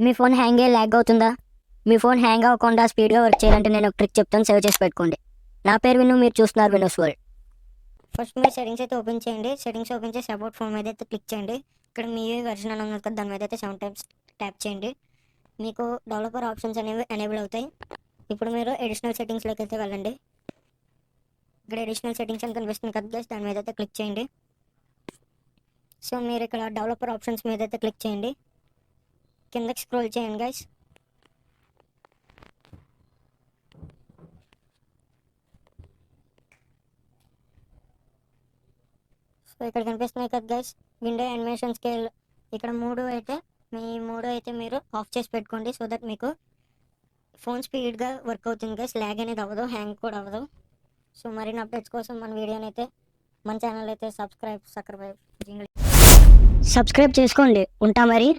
మీ phone lag అవుతుందా? మీ phone hang అవ్వకుండా స్పీడ్గా వర్క్ చేయాలంటే నేను ఒక ట్రిక్ చెప్తాను, సేవ్ చేసి పెట్టుకోండి. నా పేరు విను, మీరు చూస్తున్నారు వినోస్ వరల్డ్. ఫస్ట్ మీరు సెట్టింగ్స్ అయితే ఓపెన్ చేయండి. సెట్టింగ్స్ ఓపెన్ చేసి అబౌట్ ఫోన్ మీద అయితే క్లిక్ చేయండి. ఇక్కడ మీ వెర్షన్ అని ఉంది కదా, దాని మీద అయితే 7 టైమ్స్ ట్యాప్ చేయండి. మీకు డెవలపర్ ఆప్షన్స్ అనేవి ఎనేబుల్ అవుతాయి. ఇప్పుడు మీరు ఎడిషనల్ సెట్టింగ్స్లోకి అయితే వెళ్ళండి. ఇక్కడ ఎడిషనల్ సెట్టింగ్స్ అని కనిపిస్తుంది కదా గైస్, దాని మీద అయితే క్లిక్ చేయండి. సో మీరు ఇక్కడ డెవలపర్ ఆప్షన్స్ మీద అయితే క్లిక్ చేయండి. కిందకి స్క్రోల్ చేయండి గైస్. సో ఇక్కడ కనిపిస్తున్నాయి కదా గైస్, విండో యానిమేషన్ స్కేల్. ఇక్కడ మూడు అయితే మీరు ఆఫ్ చేసి పెట్టుకోండి. సో దట్ మీకు ఫోన్ స్పీడ్గా వర్క్ అవుతుంది గైస్, ల్యాగ్ అనేది అవ్వదు, హ్యాంగ్ కూడా అవ్వదు. సో మరిన్ని అప్డేట్స్ కోసం మన ఛానల్ అయితే సబ్స్క్రైబ్ చేసుకోండి. ఉంటా మరి.